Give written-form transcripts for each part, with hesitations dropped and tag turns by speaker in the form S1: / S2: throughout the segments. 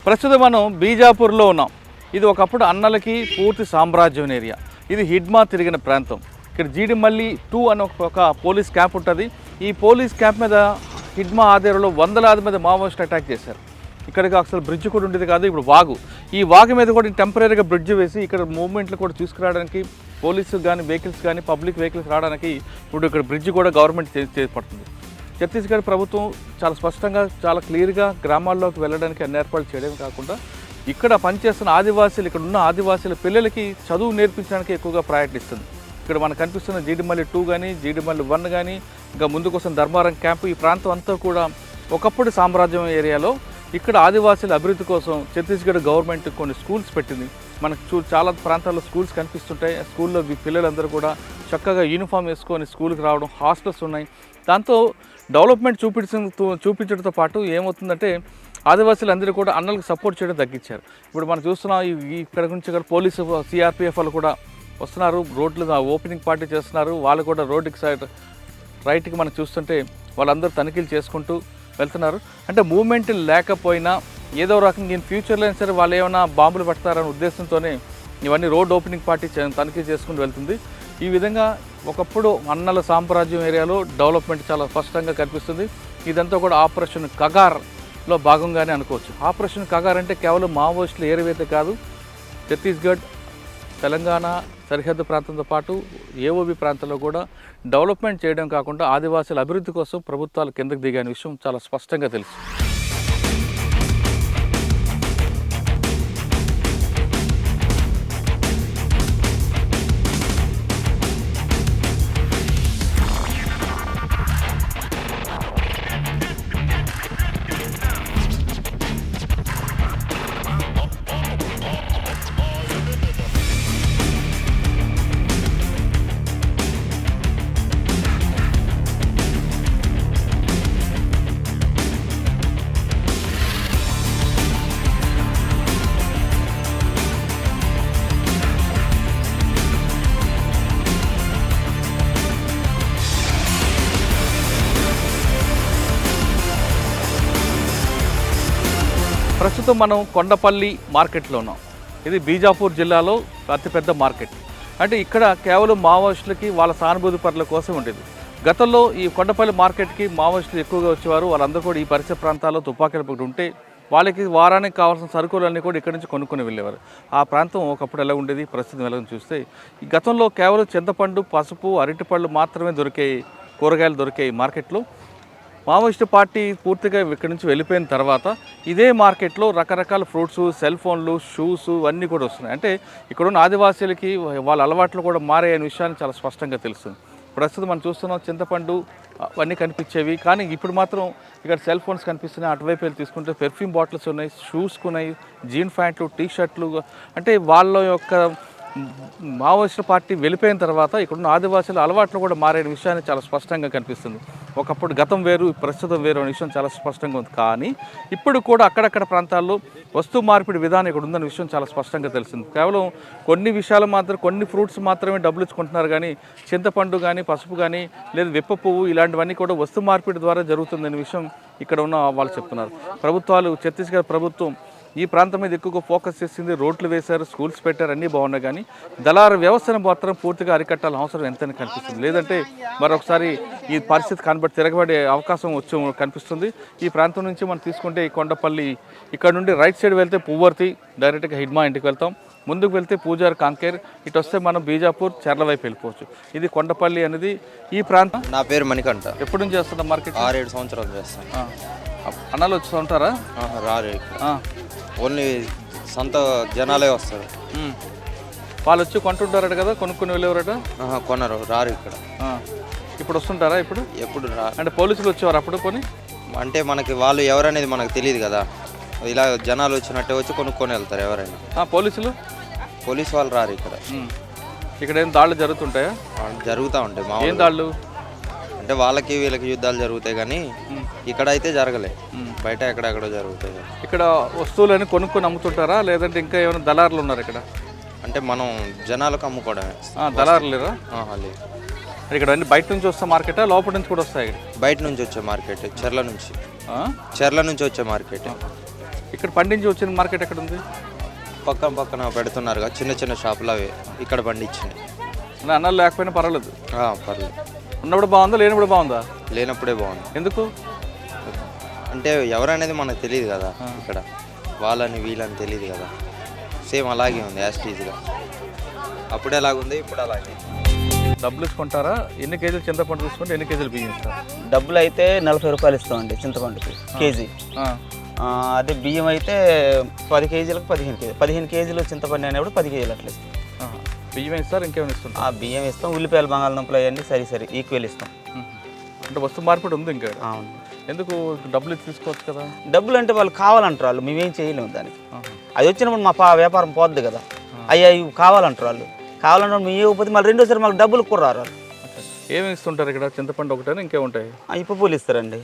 S1: ప్రస్తుతం మనం బీజాపూర్లో ఉన్నాం. ఇది ఒకప్పుడు అన్నలకి పూర్తి సామ్రాజ్యం ఏరియా. ఇది హిడ్మా తిరిగిన ప్రాంతం. ఇక్కడ జీడిమల్లి 2 అని ఒక పోలీస్ క్యాంప్ ఉంటుంది. ఈ పోలీస్ క్యాంప్ మీద హిడ్మా ఆధ్వర్యంలో వందలాది మంది మావోయిస్టులు అటాక్ చేశారు. ఇక్కడికి అసలు బ్రిడ్జ్ కూడా ఉండేది కాదు, ఇప్పుడు వాగు. ఈ వాగు మీద కూడా టెంపరీగా బ్రిడ్జ్ వేసి ఇక్కడ మూవ్మెంట్లు కూడా తీసుకురావడానికి పోలీసు కానీ వెహికల్స్ కానీ పబ్లిక్ వెహికల్స్ రావడానికి ఇప్పుడు ఇక్కడ బ్రిడ్జ్ కూడా గవర్నమెంట్ చేపడుతుంది. ఛత్తీస్గఢ్ ప్రభుత్వం చాలా స్పష్టంగా చాలా క్లియర్గా గ్రామాల్లోకి వెళ్ళడానికి అన్ని ఏర్పాట్లు చేయడం కాకుండా ఇక్కడ పనిచేస్తున్న ఆదివాసీలు, ఇక్కడ ఉన్న ఆదివాసీల పిల్లలకి చదువు నేర్పించడానికి ఎక్కువగా ప్రయత్నిస్తుంది. ఇక్కడ మనకు కనిపిస్తున్న జీడిమల్లి 2 కానీ జీడిమల్లి 1 కానీ ఇంకా ముందుకోసం ధర్మారం క్యాంపు, ఈ ప్రాంతం అంతా కూడా ఒకప్పుడు సామ్రాజ్యం ఏరియాలో. ఇక్కడ ఆదివాసీల అభివృద్ధి కోసం ఛత్తీస్గఢ్ గవర్నమెంట్ కొన్ని స్కూల్స్ పెట్టింది. మనకు చాలా ప్రాంతాల్లో స్కూల్స్ కనిపిస్తుంటాయి. స్కూల్లో పిల్లలందరూ కూడా చక్కగా యూనిఫామ్ వేసుకొని స్కూల్కి రావడం, హాస్టల్స్ ఉన్నాయి. దాంతో డెవలప్మెంట్ చూపించడంతో పాటు ఏమవుతుందంటే ఆదివాసీలందరూ కూడా అన్నలకు సపోర్ట్ చేయడం తగ్గించారు. ఇప్పుడు మనం చూస్తున్నాం ఇక్కడ నుంచి ఇక్కడ పోలీసు సిఆర్పిఎఫ్ వాళ్ళు కూడా వస్తున్నారు, రోడ్లు ఓపెనింగ్ పార్టీ చేస్తున్నారు. వాళ్ళు కూడా రోడ్డుకి సైడ్ రైట్కి మనం చూస్తుంటే వాళ్ళందరూ తనిఖీలు చేసుకుంటూ వెళ్తున్నారు. అంటే మూవ్మెంట్ లేకపోయినా ఏదో రకంగా ఇన్ ఫ్యూచర్లో అయినా సరే వాళ్ళు ఏమైనా బాంబులు పడతారనే ఉద్దేశంతోనే ఇవన్నీ రోడ్ ఓపెనింగ్ పార్టీ తనిఖీ చేసుకుంటూ వెళ్తుంది. ఈ విధంగా ఒకప్పుడు అన్నల సామ్రాజ్యం ఏరియాలో డెవలప్మెంట్ చాలా స్పష్టంగా కనిపిస్తుంది. ఇదంతా కూడా ఆపరేషన్ కగార్లో భాగంగానే అనుకోవచ్చు. ఆపరేషన్ కగార్ అంటే కేవలం మావోయిస్టులు ఏరివేతే కాదు, ఛత్తీస్గఢ్, తెలంగాణ సరిహద్దు ప్రాంతంతో పాటు ఏఓబి ప్రాంతంలో కూడా డెవలప్మెంట్ చేయడం కాకుండా ఆదివాసీల అభివృద్ధి కోసం ప్రభుత్వాలు కిందకు దిగాని విషయం చాలా స్పష్టంగా తెలుసు. ప్రస్తుతం మనం కొండపల్లి మార్కెట్లో ఉన్నాం. ఇది బీజాపూర్ జిల్లాలో అతిపెద్ద మార్కెట్. అంటే ఇక్కడ కేవలం మావోయిస్టులకి వాళ్ళ సానుభూతి పరుల కోసం ఉండేది. గతంలో ఈ కొండపల్లి మార్కెట్కి మావోయిస్టులు ఎక్కువగా వచ్చేవారు. వాళ్ళందరూ కూడా ఈ పరిసర ప్రాంతాల్లో తుపాకీలు ఉంటే వాళ్ళకి వారానికి కావాల్సిన సరుకులన్నీ కూడా ఇక్కడి నుంచి కొనుక్కొని వెళ్ళేవారు. ఆ ప్రాంతం ఒకప్పుడు ఎలా ఉండేది, ప్రస్తుతం ఎలా చూస్తే ఈ గతంలో కేవలం చింతపండు, పసుపు, అరటిపళ్ళు మాత్రమే దొరికాయి, కూరగాయలు దొరికాయి మార్కెట్లో. మావోయిస్టు పార్టీ పూర్తిగా ఇక్కడి నుంచి వెళ్ళిపోయిన తర్వాత ఇదే మార్కెట్లో రకరకాల ఫ్రూట్స్, సెల్ ఫోన్లు, షూస్ అన్నీ కూడా వస్తున్నాయి. అంటే ఇక్కడున్న ఆదివాసీలకి వాళ్ళ అలవాట్లు కూడా మారాయనే విషయాన్ని చాలా స్పష్టంగా తెలుస్తుంది. ప్రస్తుతం మనం చూస్తున్నాం చింతపండు అవన్నీ కనిపించేవి, కానీ ఇప్పుడు మాత్రం ఇక్కడ సెల్ ఫోన్స్ కనిపిస్తున్నాయి. అటువైపు వెళ్ళి తీసుకుంటే పెర్ఫ్యూమ్ బాటిల్స్ ఉన్నాయి, షూస్ ఉన్నాయి, జీన్ ప్యాంట్లు, టీ షర్ట్లు. అంటే వాళ్ళ యొక్క మావోయిస్టు పార్టీ వెళ్ళిపోయిన తర్వాత ఇక్కడున్న ఆదివాసీల అలవాట్లు కూడా మారే విషయాన్ని చాలా స్పష్టంగా కనిపిస్తుంది. ఒకప్పుడు గతం వేరు, ప్రస్తుతం వేరు అనే విషయం చాలా స్పష్టంగా ఉంది. కానీ ఇప్పుడు కూడా అక్కడక్కడ ప్రాంతాల్లో వస్తు మార్పిడి విధానం ఇక్కడ ఉందనే విషయం చాలా స్పష్టంగా తెలిసింది. కేవలం కొన్ని విషయాలు మాత్రం, కొన్ని ఫ్రూట్స్ మాత్రమే డబ్బులు ఇచ్చుకుంటున్నారు, కానీ చింతపండు కానీ, పసుపు కానీ, లేదా వెప్ప పువ్వు ఇలాంటివన్నీ కూడా వస్తు మార్పిడి ద్వారా జరుగుతుందనే విషయం ఇక్కడ ఉన్న వాళ్ళు చెప్తున్నారు. ప్రభుత్వాలు, ఛత్తీస్గఢ్ ప్రభుత్వం ఈ ప్రాంతం మీద ఎక్కువగా ఫోకస్ చేసింది. రోడ్లు వేశారు, స్కూల్స్ పెట్టారు, అన్నీ బాగున్నాయి. కానీ దళార వ్యవస్థను మాత్రం పూర్తిగా అరికట్టాల్సిన అవసరం ఎంతైనా కనిపిస్తుంది. లేదంటే మరొకసారి ఈ పరిస్థితి తిరగబడే అవకాశం కనిపిస్తుంది. ఈ ప్రాంతం నుంచి మనం తీసుకుంటే ఈ కొండపల్లి, ఇక్కడ నుండి రైట్ సైడ్ వెళ్తే పువ్వర్తి, డైరెక్ట్గా హిడ్మా ఇంటికి వెళ్తాం. ముందుకు వెళ్తే పూజార్ కాంకేర్, ఇటు వస్తే మనం బీజాపూర్, చెర్ల వైపు వెళ్ళిపోవచ్చు. ఇది కొండపల్లి అనేది ఈ ప్రాంతం.
S2: నా పేరు మణికంఠ.
S1: ఎప్పటి నుంచి చేస్తున్నా మార్కెట్?
S2: 6-7 సంవత్సరాలు చేస్తాను.
S1: అన్నాలు వచ్చి ఉంటారా?
S2: రారు, ఓన్లీ సొంత జనాలే వస్తారు.
S1: వాళ్ళు వచ్చి కొంటుంటారట కదా, కొనుక్కొని వెళ్ళేవారట?
S2: కొనరు, రారు ఇక్కడ.
S1: ఇప్పుడు వస్తుంటారా?
S2: ఎప్పుడు రా
S1: అంటే పోలీసులు వచ్చేవారు అప్పుడు కొని?
S2: అంటే మనకి వాళ్ళు ఎవరనేది మనకు తెలియదు కదా, ఇలా జనాలు వచ్చినట్టే వచ్చి కొనుక్కొని వెళ్తారు ఎవరైనా. పోలీసు వాళ్ళు రారు ఇక్కడ.
S1: ఇక్కడ ఏం దాడులు జరుగుతుంటాయా?
S2: జరుగుతూ ఉంటాయి. మా
S1: ఏం దాడులు
S2: అంటే వాళ్ళకి వీళ్ళకి యుద్ధాలు జరుగుతాయి, కానీ ఇక్కడ అయితే జరగలే. బయట ఎక్కడెక్కడో జరుగుతాయి.
S1: ఇక్కడ వస్తువులని కొనుక్కొని అమ్ముతుంటారా, లేదంటే ఇంకా ఏమైనా దళారులు ఉన్నారు ఇక్కడ?
S2: అంటే మనం జనాలకు అమ్ముకోవడమే.
S1: దళారు లేరా?
S2: లేదు.
S1: ఇక్కడ అన్ని బయట నుంచి వస్తే మార్కెటా, లోపల నుంచి కూడా వస్తాయి?
S2: బయట నుంచి వచ్చే మార్కెట్, చెర్ల నుంచి వచ్చే మార్కెట్.
S1: ఇక్కడ పండించి వచ్చిన మార్కెట్ ఎక్కడ ఉంది?
S2: పక్కన పెడుతున్నారుగా చిన్న చిన్న షాపులు, అవి ఇక్కడ పండించినాయి.
S1: అన్నాలు లేకపోయినా పర్వాలేదు?
S2: పర్లేదు.
S1: ఉన్నప్పుడు బాగుందా, లేనప్పుడు బాగుందా?
S2: లేనప్పుడే బాగుంది.
S1: ఎందుకు
S2: అంటే ఎవరనేది మనకు తెలియదు కదా, ఇక్కడ వాళ్ళని వీళ్ళని తెలియదు కదా. సేమ్ అలాగే ఉంది యాస్టీజ్గా. అప్పుడే అలాగుంది, ఇప్పుడు అలాగే.
S1: డబ్బులు ఇచ్చుకుంటారా? ఎన్ని కేజీలు చింతపండు తీసుకుంటే ఎన్ని కేజీలు బియ్యం ఇస్తారు?
S3: డబ్బులు అయితే 40 రూపాయలు ఇస్తామండి చింతపండుకి కేజీ. అదే బియ్యం అయితే 10 కేజీలకు 15 కేజీలు చింతపండు అనేప్పుడు 10 కేజీలు అట్లా ఇస్తాం.
S1: బియ్యం ఇస్తారు, ఇంకేమైనా ఇస్తుంటాం?
S3: బియ్యం ఇస్తాం, ఉల్లిపాయలు బంగాళదుంపలు అవన్నీ సరి ఈక్వల్ ఇస్తాం.
S1: అంటే వస్తు మార్పిడి ఉంది ఇంకా?
S3: అవును.
S1: ఎందుకు డబ్బులు ఇచ్చి తీసుకోవచ్చు కదా?
S3: డబ్బులు అంటే వాళ్ళు కావాలంటారు, వాళ్ళు మేమేం చేయలేము దానికి. అది వచ్చినప్పుడు మా వ్యాపారం పోద్ది కదా. అయ్యా ఇవి కావాలంటారు వాళ్ళు, కావాలంటే మేము ఇవ్వకపోతే మళ్ళీ రెండోసారి మాకు డబ్బులు కుర్రారు.
S1: ఏమి ఇస్తుంటారు ఇక్కడ? చింతపండు ఒకటే, ఇంకేముంటాయి?
S3: ఇప్ప పూలు ఇస్తారండి,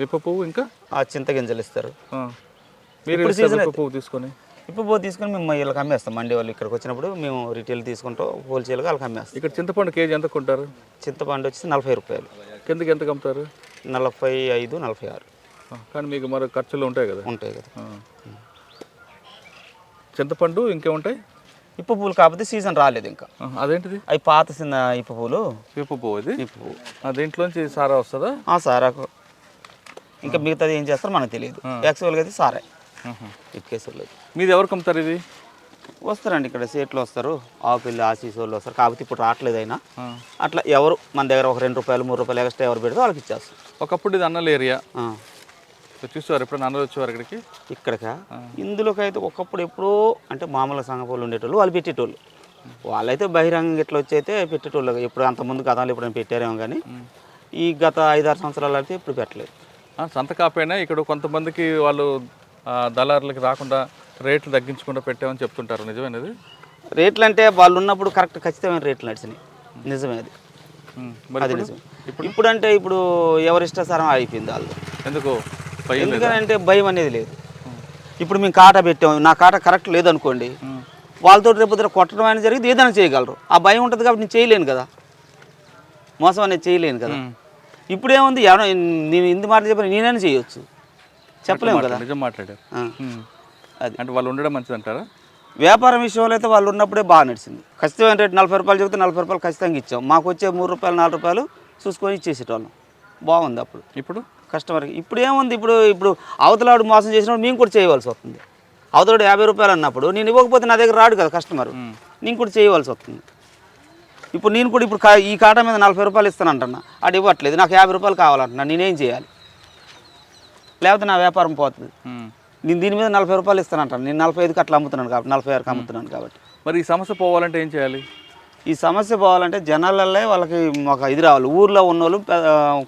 S1: విప్ప పువ్వు, ఇంకా
S3: చింతగింజలు ఇస్తారు.
S1: మీరు పువ్వు తీసుకొని
S3: ఇప్ప పువ్వు తీసుకొని మేము వీళ్ళకి అమ్మేస్తాం. మండి వాళ్ళు ఇక్కడికి వచ్చినప్పుడు మేము రిటైల్ తీసుకుంటాం, హోల్సేల్గా వాళ్ళకి అమ్మేస్తాం.
S1: ఇక్కడ చింతపండు కేజీ ఎంత కొంటారు?
S3: చింతపండు వచ్చి 40 రూపాయలు.
S1: కిందకి ఎంత అమ్ముతారు?
S3: 45, 46.
S1: కానీ మీకు మరి ఖర్చులు ఉంటాయి కదా?
S3: ఉంటాయి కదా.
S1: చింతపండు ఇంకేముంటాయి?
S3: ఇప్ప పువ్వులు కాకపోతే సీజన్ రాలేదు ఇంకా.
S1: అదేంటిది?
S3: అవి పాత చిన్న ఇప్ప పువ్వులు.
S1: ఇప్ప పువ్వు ఇది?
S3: ఇప్ప పువ్వు.
S1: దీంట్లోంచి సారా వస్తుందా?
S3: సారాకు ఇంకా మిగతాది ఏం చేస్తారో మనకు తెలియదు. యాక్చువల్గా అయితే సారా ఇటుకేసులు.
S1: మీది ఎవరికి అమ్ముతారు ఇది?
S3: వస్తారండి ఇక్కడ సేట్లు వస్తారు, ఆవుపిల్లి ఆశీస్ వాళ్ళు వస్తారు. కాకపోతే ఇప్పుడు రావట్లేదు అయినా అట్లా ఎవరు మన దగ్గర ఒక 2 రూపాయలు 3 రూపాయలు ఎక్స్ట్రా ఎవరు పెడితే వాళ్ళకి ఇచ్చేస్తారు.
S1: ఒకప్పుడు ఇది అన్నల ఏరియా చూసేవారు, ఎప్పుడైనా అన్నలు వచ్చేవారు ఇక్కడికి?
S3: ఇక్కడికా? ఇందులోకి అయితే ఒకప్పుడు ఎప్పుడో అంటే మామూలుగా సంఘపోళ్ళు ఉండేటోళ్ళు, వాళ్ళు పెట్టేటోళ్ళు. వాళ్ళైతే బహిరంగంగా ఇట్లా వచ్చి అయితే పెట్టేటోళ్ళు. ఇప్పుడు అంతకుముందు గతంలో ఎప్పుడైనా పెట్టారేమో కానీ ఈ గత 5-6 సంవత్సరాలు అయితే ఇప్పుడు పెట్టలేదు.
S1: సంత కాపోయినా ఇక్కడ కొంతమందికి వాళ్ళు దళారులకి రాకుండా రేట్లు తగ్గించకుండా పెట్టామని చెప్తుంటారు, నిజమేనది?
S3: రేట్లు అంటే వాళ్ళు ఉన్నప్పుడు కరెక్ట్ ఖచ్చితమైన రేట్లు నడిచినాయి, నిజమే అది. అది నిజం. ఇప్పుడు అంటే ఇప్పుడు ఎవరిష్టాసారం అయిపోయింది వాళ్ళు. ఎందుకంటే భయం అనేది లేదు. ఇప్పుడు మేము కాటా పెట్టాము, నా కాటా కరెక్ట్ లేదనుకోండి, వాళ్ళతో రేపు కొట్టడం అనేది జరిగింది, ఏదైనా చేయగలరు. ఆ భయం ఉంటుంది కాబట్టి నేను చేయలేను కదా, మోసం అనేది చేయలేను కదా. ఇప్పుడేముంది, నేను ఇంత మాట చెప్పిన నేనైనా చేయొచ్చు, చెప్పలేము కదా.
S1: నిజం మాట్లాడారు. అది అంటే వాళ్ళు ఉండడం మంచిది అంటారా?
S3: వ్యాపారం విషయంలో అయితే వాళ్ళు ఉన్నప్పుడే బాగా నడిచింది. ఖచ్చితమైన రేటు 40 రూపాయలు చెబితే 40 రూపాయలు ఖచ్చితంగా ఇచ్చాం. మాకు వచ్చే 3 రూపాయలు 4 రూపాయలు చూసుకొని ఇచ్చేసేటోళ్ళం. బాగుంది అప్పుడు. ఇప్పుడు కస్టమర్కి ఇప్పుడు ఏముంది, ఇప్పుడు అవతలాడు మోసం చేసినప్పుడు మేము కూడా చేయవలసి వస్తుంది. అవతలాడు 50 రూపాయలు అన్నప్పుడు నేను ఇవ్వకపోతే నా దగ్గర రాడు కదా కస్టమర్, నేను కూడా చేయవలసి వస్తుంది. ఇప్పుడు నేను కూడా ఇప్పుడు ఈ కాటా మీద 40 రూపాయలు ఇస్తానంటున్నా, అది ఇవ్వట్లేదు, నాకు 50 రూపాయలు కావాలంటున్నా, నేనేం చేయాలి? లేకపోతే నా వ్యాపారం పోతుంది. నేను దీని మీద 40 రూపాయలు ఇస్తానంటాను, నేను 45కి అట్లా అమ్ముతున్నాను కాబట్టి, 46కి అమ్ముతున్నాను కాబట్టి.
S1: మరి ఈ సమస్య పోవాలంటే ఏం చేయాలి?
S3: ఈ సమస్య పోవాలంటే జనాలల్లో వాళ్ళకి ఒక ఇది రావాలి. ఊర్లో ఉన్నోళ్ళు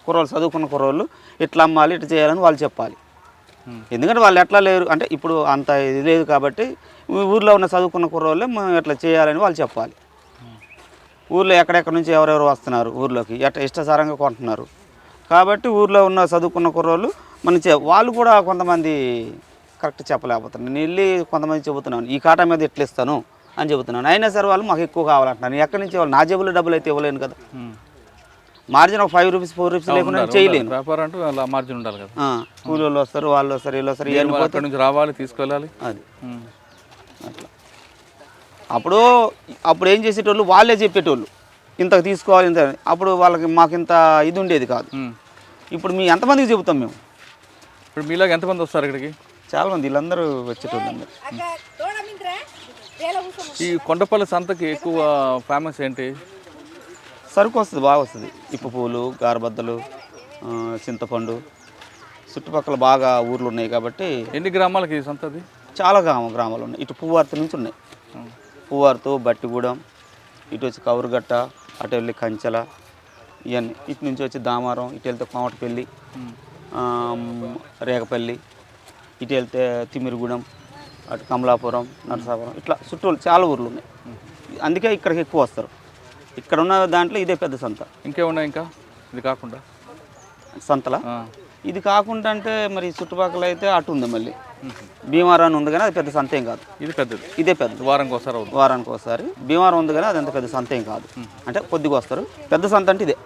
S3: కుర్రోళ్ళు, చదువుకున్న కుర్రోళ్ళు ఇట్లా అమ్మాలి, ఇట్లా చేయాలని వాళ్ళు చెప్పాలి. ఎందుకంటే వాళ్ళు ఎట్లా లేరు అంటే ఇప్పుడు అంత ఇది లేదు కాబట్టి ఊర్లో ఉన్న చదువుకున్న కుర్రోళ్ళే ఎట్లా చేయాలని వాళ్ళు చెప్పాలి. ఊర్లో ఎక్కడెక్కడ నుంచి ఎవరెవరు వస్తున్నారు ఊర్లోకి, ఎట్లా ఇష్టసారంగా కొంటున్నారు కాబట్టి ఊర్లో ఉన్న చదువుకున్న కుర్రోళ్ళు వాళ్ళు కూడా కొంతమంది కరెక్ట్ చెప్పలేకపోతున్నారు. నేను వెళ్ళి కొంతమంది చెబుతున్నాను ఈ కాటా మీద ఎట్లా ఇస్తాను అని చెబుతున్నాను, అయినా సరే వాళ్ళు మాకు ఎక్కువ కావాలంటున్నారు. ఎక్కడి నుంచి వాళ్ళు, నా జేబులో డబ్బులు అయితే ఇవ్వలేను కదా. మార్జిన్ ఒక 5 రూపీస్ 4 రూపీస్ లేకుండా చేయలేను.
S1: వ్యాపారం అంటే మార్జిన్ ఉండాలి కదా.
S3: కూలి వాళ్ళు వస్తారు, వాళ్ళు వస్తారు, వీళ్ళు వస్తారు,
S1: అక్కడి నుంచి రావాలి, తీసుకెళ్ళాలి.
S3: అది అట్లా. అప్పుడు ఏం చేసేటోళ్ళు వాళ్ళే చెప్పేటోళ్ళు, ఇంతకు తీసుకోవాలి ఇంత. అప్పుడు వాళ్ళకి మాకు ఇంత ఇది ఉండేది కాదు. ఇప్పుడు ఎంతమందికి చెబుతాం మేము?
S1: ఇప్పుడు మీలాగా ఎంతమంది వస్తారు ఇక్కడికి?
S3: చాలా మంది, వీళ్ళందరూ వచ్చేటోళ్ళు అందరు.
S1: ఈ కొండపల్లి సంతకి ఎక్కువ ఫేమస్ ఏంటి?
S3: సరుకు వస్తుంది, బాగా వస్తుంది. ఇప్ప పూలు, గారబద్దలు, చింతపండు, చుట్టుపక్కల బాగా ఊర్లు ఉన్నాయి కాబట్టి.
S1: ఎన్ని గ్రామాలకి సంతది?
S3: చాలా గ్రామాలు ఉన్నాయి. ఇటు పువ్వార్తి నుంచి ఉన్నాయి, పువ్వార్తు, బట్టిగూడెం, ఇటు వచ్చి కౌరుగట్ట, అటు వెళ్ళి కంచెల, ఇవన్నీ. ఇటు నుంచి వచ్చి దామారం, ఇటు వెళ్తే కోమటపల్లి, రేగపల్లి, ఇటు వెళ్తే తిమ్మిరిగూడెం, అటు కమలాపురం, నరసాపురం, ఇట్లా చుట్టూ చాలా ఊర్లు ఉన్నాయి. అందుకే ఇక్కడికి ఎక్కువ వస్తారు. ఇక్కడ ఉన్న దాంట్లో ఇదే పెద్ద సంత.
S1: ఇంకేమున్నాయి ఇంకా ఇది కాకుండా
S3: సంతలా? ఇది కాకుండా అంటే మరి చుట్టుపక్కల అయితే అటు ఉంది, మళ్ళీ భీమవరం ఉంది కానీ అది పెద్ద సంత ఏం కాదు.
S1: ఇది పెద్దది,
S3: ఇదే పెద్ద
S1: వారానికి ఒకసారి అవుతుంది.
S3: వారానికి ఒకసారి. భీమవరం ఉంది కానీ అది అంత పెద్ద సంత ఏం కాదు, అంటే కొద్దిగా వస్తారు. పెద్ద సంత అంటే ఇదే.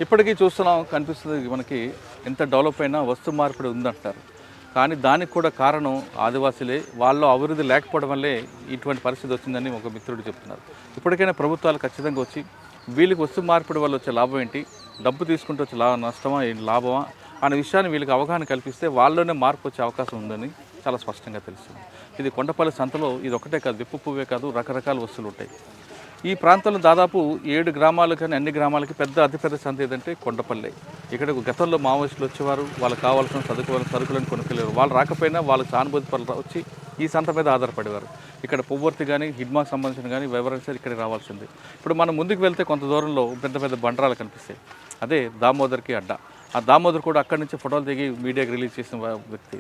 S1: ఇప్పటికీ చూస్తున్నాం, కనిపిస్తుంది మనకి ఎంత డెవలప్ అయినా వస్తు మార్పిడి ఉందంటారు. కానీ దానికి కూడా కారణం ఆదివాసీలే. వాళ్ళు అభివృద్ధి లేకపోవడం వల్లే ఇటువంటి పరిస్థితి వచ్చిందని ఒక మిత్రుడు చెప్తున్నారు. ఇప్పటికైనా ప్రభుత్వాలు ఖచ్చితంగా వచ్చి వీళ్ళకి వస్తు మార్పిడి వల్ల వచ్చే లాభం ఏంటి, డబ్బు తీసుకుంటూ వచ్చే నష్టమా లాభమా అనే విషయాన్ని వీళ్ళకి అవగాహన కల్పిస్తే వాళ్ళలోనే మార్పు వచ్చే అవకాశం ఉందని చాలా స్పష్టంగా తెలుస్తుంది. ఇది కొండపల్లి సంతలో ఇది ఒకటే కాదు, విప్పు పువ్వే కాదు, రకరకాల వస్తువులు ఉంటాయి. ఈ ప్రాంతంలో దాదాపు 7 గ్రామాలు కానీ అన్ని గ్రామాలకి అతిపెద్ద సంత ఏదంటే కొండపల్లి. ఇక్కడ గతంలో మావోయిస్టులు వచ్చేవారు, వాళ్ళకి కావాల్సిన సరుకులను కొనుక్కెళ్ళారు. వాళ్ళు రాకపోయినా వాళ్ళకి సానుభూతి పనులు వచ్చి ఈ సంత మీద ఆధారపడేవారు. ఇక్కడ పువ్వర్తి కానీ హిడ్మాకు సంబంధించిన కానీ వివరాలు సార్ ఇక్కడికి రావాల్సింది. ఇప్పుడు మనం ముందుకు వెళ్తే కొంత దూరంలో పెద్ద బండరాలు కనిపిస్తాయి. అదే దామోదర్కి అడ్డా. ఆ దామోదర్ కూడా అక్కడి నుంచి ఫోటోలు దిగి మీడియాకి రిలీజ్ చేసిన వ్యక్తి.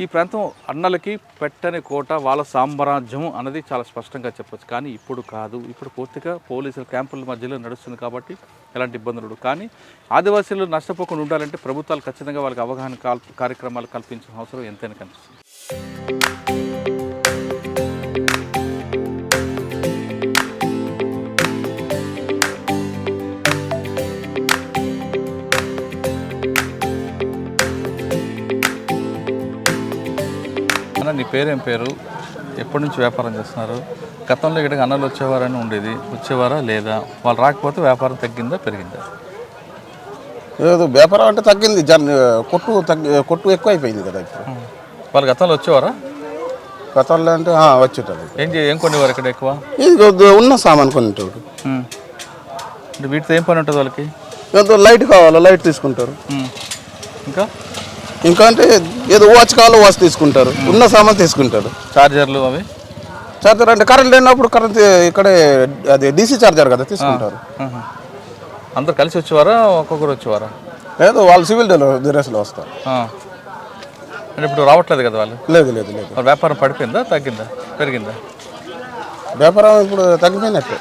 S1: ఈ ప్రాంతం అన్నలకి పెట్టని కోట, వాళ్ళ సామ్రాజ్యం అన్నది చాలా స్పష్టంగా చెప్పొచ్చు. కానీ ఇప్పుడు కాదు, ఇప్పుడు పూర్తిగా పోలీసుల క్యాంపుల మధ్యలో నడుస్తుంది కాబట్టి ఎలాంటి ఇబ్బందులు. కానీ ఆదివాసీలు నష్టపోకుండా ఉండాలంటే ప్రభుత్వాలు ఖచ్చితంగా వాళ్ళకి అవగాహన కార్యక్రమాలు కల్పించిన అవసరం ఎంతైనా కనిపిస్తుంది. అన్న, నీ పేరేం పేరు, ఎప్పటి నుంచి వ్యాపారం చేస్తున్నారు? గతంలో ఇక్కడికి అన్నలు వచ్చేవారని ఉండేది, వచ్చేవారా లేదా? వాళ్ళు రాకపోతే వ్యాపారం తగ్గిందా పెరిగిందా?
S4: లేదు, వ్యాపారం అంటే తగ్గింది. కొట్టు ఎక్కువ అయిపోయింది కదా ఇప్పుడు.
S1: వాళ్ళు గతంలో వచ్చేవారా?
S4: గతంలో అంటే వచ్చేటాడు.
S1: ఏం కొనేవారు ఇక్కడ ఎక్కువ?
S4: ఇది ఉన్న సామాన్ కొనేటోడు.
S1: అంటే వీటితో ఏం పని ఉంటుంది వాళ్ళకి?
S4: లైట్ కావాలా, లైట్ తీసుకుంటారు. ఇంకా అంటే ఏదో వాచ్ కావాలో వాచ్ తీసుకుంటారు. ఉన్న సామాన్ తీసుకుంటారు.
S1: చార్జర్లు అవి?
S4: చార్జర్ అంటే కరెంట్ లేనప్పుడు కరెంట్ ఇక్కడే అది డీసీ చార్జర్ కదా తీసుకుంటారు.
S1: అందరు కలిసి వచ్చేవారా, ఒక్కొక్కరు వచ్చేవారా?
S4: లేదు, వాళ్ళు సివిల్ డ్రెస్లో వస్తారు.
S1: అంటే ఇప్పుడు రావట్లేదు కదా వాళ్ళు?
S4: లేదు.
S1: వ్యాపారం పడిపోయిందా, తగ్గిందా, పెరిగిందా?
S4: వ్యాపారం ఇప్పుడు తగ్గిపోయినట్టే.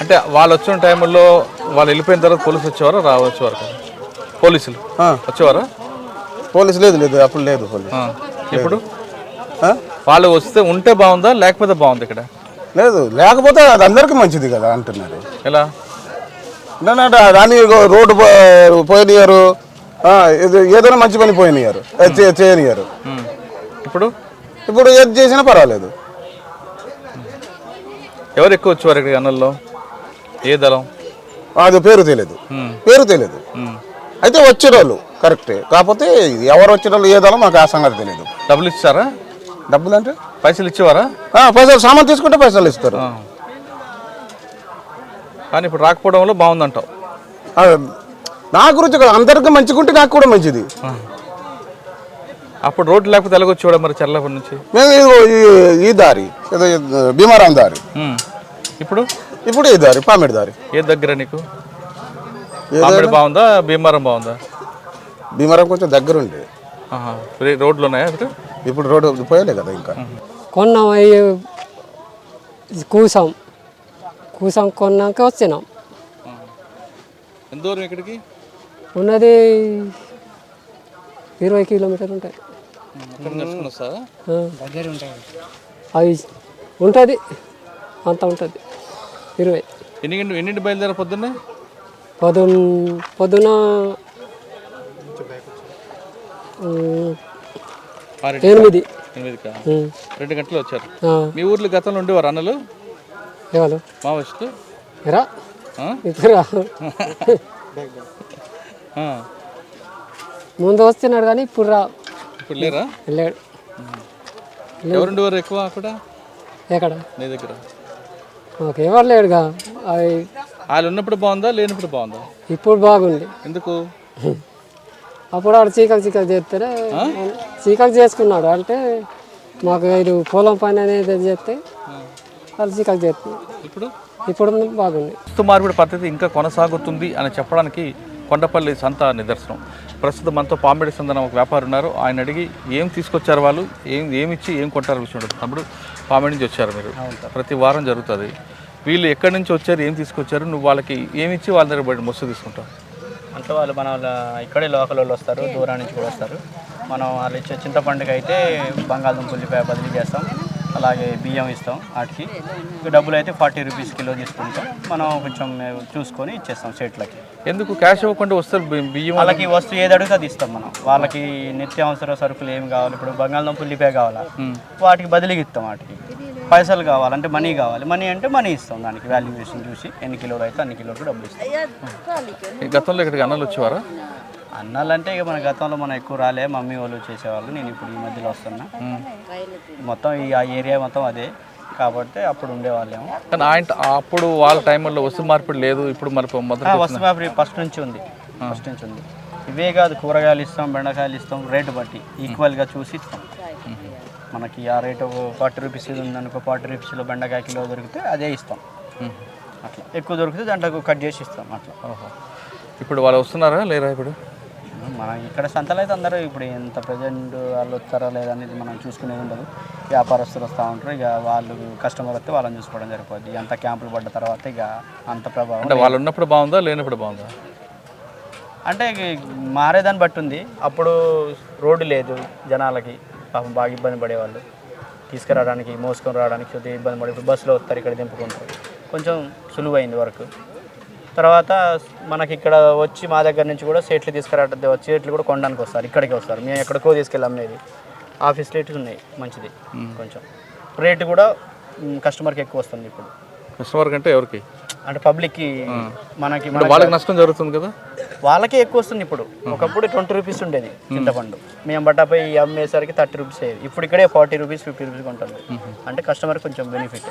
S1: అంటే వాళ్ళు వచ్చిన టైంలో వాళ్ళు వెళ్ళిపోయిన తర్వాత పోలీసులు వచ్చేవారా, వచ్చేవారు కదా? పోలీసులు వచ్చేవారా?
S4: పోలీసు లేదు, అప్పుడు లేదు పోలీసు.
S1: ఇప్పుడు వాళ్ళు వస్తే ఉంటే బాగుందా లేకపోతే బాగుంది ఇక్కడ?
S4: లేదు, లేకపోతే అది అందరికీ మంచిది కదా అంటున్నారు.
S1: ఎలా?
S4: దాని రోడ్డు పోయినారు, ఏదైనా మంచి పని పోయినారు, చేయనియారు. ఇప్పుడు ఏది చేసినా పర్వాలేదు.
S1: ఎవరు ఎక్కువ వచ్చేవారు ఇక్కడ అన్నల్లో? ఏ దళం?
S4: అది పేరు తెలియదు. అయితే వచ్చేవాళ్ళు కరెక్టే, కాకపోతే ఎవరు వచ్చేవాళ్ళు ఏ దళం మాకు ఆ సంగతి తెలియదు.
S1: డబ్బులు ఇస్తారా?
S4: డబ్బులు అంటే
S1: పైసలు ఇచ్చేవారా?
S4: పైసలు సామాన్ తీసుకుంటే పైసలు ఇస్తారు.
S1: కానీ ఇప్పుడు రాకపోవడంలో బాగుందంటావు?
S4: నా గురించి అందరికీ మంచిగుంటే నాకు కూడా మంచిది.
S1: అప్పుడు రోడ్డు లేకపోతే ఎలాగొచ్చేవాడు మరి చర్లపూడి నుంచి?
S4: మేము ఈ దారి భీమారాం దారి. ఇప్పుడు ఈ దారి పామిడి దారి.
S1: ఏ దగ్గర నీకు? పామిడి బాగుందా, భీమారం బాగుందా?
S4: భీమారం కొంచెం దగ్గర ఉండే.
S1: రోడ్లు ఉన్నాయా
S4: ఇప్పుడు రోడ్డు పోయలే కదా ఇంకా.
S5: కొన్నాం, కూసాం కొన్నాక వచ్చినాం.
S1: ఎంత దూరం ఇక్కడికి
S5: ఉన్నది 20 కిలోమీటర్లు ఉంటాయి. అవి ఉంటుంది, అంత ఉంటుంది 20.
S1: ఎన్నింటి బయలుదేరా పొద్దున్నే?
S5: పొద్దున 8.
S1: 2 గంటలు వచ్చారు. మీ ఊర్లో గతంలో ఉండేవారు అన్నలు?
S5: ఎవరు?
S1: మావోయిస్టులు
S5: రా ఇప్పుడు ముందు వస్తున్నాడు కానీ ఇప్పుడు
S1: లేరా?
S5: లేడు.
S1: ఎవరుండేవారు ఎక్కువ అక్కడ?
S5: ఎక్కడ?
S1: నీ దగ్గర
S5: మాకు ఎవరు లేడుగా. అవి
S1: వాళ్ళు ఉన్నప్పుడు బాగుందా, లేనప్పుడు బాగుందా?
S5: ఇప్పుడు బాగుంది.
S1: ఎందుకు?
S5: అప్పుడు ఆడు చీకలు చేస్తేనే చీకలు చేసుకున్నాడు. అంటే మాకు వీళ్ళు పొలం పని అనేది చేస్తే వాళ్ళు చీకలు చేస్తున్నారు. ఇప్పుడు బాగుంది.
S1: వస్తు మార్పిడి పద్ధతి ఇంకా కొనసాగుతుంది అని చెప్పడానికి కొండపల్లి సంత నిదర్శనం. ప్రస్తుతం మనతో పామిడి సందన ఒక వ్యాపారి ఉన్నారు. ఆయన అడిగి ఏం తీసుకొచ్చారు వాళ్ళు, ఏమిచ్చి ఏం కొంటారు విషయం ఉంటుంది. తమ్ముడు, పామిడి నుంచి వచ్చారు మీరు, ప్రతి వారం జరుగుతుంది. వీళ్ళు ఎక్కడి నుంచి వచ్చారు, ఏం తీసుకొచ్చారు, నువ్వు వాళ్ళకి ఏమిచ్చి వాళ్ళ దగ్గర బయట మొస్సు తీసుకుంటావు?
S6: అంటే వాళ్ళు మన ఇక్కడే లోకల్ వాళ్ళు వస్తారు, దూరం నుంచి కూడా వస్తారు. మనం వాళ్ళు ఇచ్చే చింతపండుకి అయితే బంగాళదుంప ఉల్లిపాయ బదిలీ చేస్తాం, అలాగే బియ్యం ఇస్తాం. వాటికి డబ్బులు అయితే 40 రూపీస్ కిలో తీసుకుంటాం. మనం కొంచెం చూసుకొని ఇచ్చేస్తాం సేట్లకి.
S1: ఎందుకు క్యాష్ ఇవ్వకుండా వస్తారు బియ్యం?
S6: వాళ్ళకి వస్తువు ఏది అడిగితే అది ఇస్తాం మనం. వాళ్ళకి నిత్యావసర సరుకులు ఏమి కావాలి, ఇప్పుడు బంగాళదుంప ఉల్లిపాయ కావాలా, వాటికి బదిలీకి ఇస్తాం. వాటికి పైసలు కావాలంటే మనీ కావాలి, మనీ అంటే మనీ ఇస్తాం. దానికి వాల్యుయేషన్ చూసి ఎన్ని కిలోలు అయితే అన్ని కిలోలకు డబ్బులు ఇస్తాం.
S1: గతంలో ఇక్కడికి అన్నలు వచ్చేవారా?
S6: అన్నాలంటే ఇక మన గతంలో మనం ఎక్కువ రాలే, మమ్మీ వాళ్ళు చేసేవాళ్ళు. నేను ఇప్పుడు ఈ మధ్యలో వస్తున్నా. మొత్తం ఆ ఏరియా మొత్తం అదే కాబట్టి అప్పుడు ఉండేవాళ్ళేమో.
S1: కానీ అప్పుడు వాళ్ళ టైంలో వస్తు మార్పిడి లేదు, ఇప్పుడు మరి
S6: వస్తు మార్పిడి ఫస్ట్ నుంచి ఉంది. ఇవే కాదు, కూరగాయలు ఇస్తాం, బెండకాయలు ఇస్తాం, రేటు బట్టి ఈక్వల్గా చూసి ఇస్తాం. మనకి ఆ రేటు 40 రూపీస్ ఉందనుకో, 40 రూపీస్లో బెండకాయ కిలో దొరికితే అదే ఇస్తాం. అట్లా ఎక్కువ దొరికితే దాంట్లో కట్ చేసి ఇస్తాం అట్లా.
S1: ఇప్పుడు వాళ్ళు వస్తున్నారా లేరా? ఇప్పుడు
S6: మన ఇక్కడ సంతలో అయితే అందరూ ఇప్పుడు ఎంత ప్రజెంట్ వాళ్ళు వస్తారా లేదా అనేది మనం చూసుకునేది ఉండదు. వ్యాపారస్తులు వస్తూ ఉంటారు, ఇక వాళ్ళు కస్టమర్ వస్తే వాళ్ళని చూసుకోవడం సరిపోద్ది. అంత క్యాంపులు పడ్డ తర్వాత ఇక అంత ప్రభావం.
S1: అంటే వాళ్ళు ఉన్నప్పుడు బాగుందా, లేనప్పుడు బాగుందా?
S6: అంటే మారేదాన్ని బట్టి ఉంది. అప్పుడు రోడ్డు లేదు, జనాలకి పాపం బాగా ఇబ్బంది పడేవాళ్ళు. తీసుకురావడానికి, మోసుకొని రావడానికి కొద్దిగా ఇబ్బంది పడే. ఇప్పుడు బస్సులో వస్తారు, ఇక్కడ దింపుకుంటారు, కొంచెం సులువైంది వర్క్. తర్వాత మనకి ఇక్కడ వచ్చి మా దగ్గర నుంచి కూడా సేట్లు తీసుకురావడం, సేట్లు కూడా కొనడానికి వస్తారు, ఇక్కడికి వస్తారు. మేము ఎక్కడికో తీసుకెళ్ళి అమ్మేది. ఆఫీస్ రేట్లు ఉన్నాయి మంచిది. కొంచెం రేటు కూడా కస్టమర్కి ఎక్కువ వస్తుంది ఇప్పుడు.
S1: కస్టమర్ కంటే ఎవరికి?
S6: అంటే పబ్లిక్కి. మనకి
S1: వాళ్ళకి నష్టం జరుగుతుంది కదా,
S6: వాళ్ళకే ఎక్కువ వస్తుంది. ఇప్పుడు ఒకప్పుడు 20 రూపీస్ ఉండేది చింతపండు, మేము బట్టాపై అమ్మేసరికి 30 రూపీస్ అయ్యేది. ఇప్పుడు ఇక్కడే 40 రూపీస్ 50 రూపీస్ ఉంటుంది. అంటే కస్టమర్ కొంచెం బెనిఫిట్.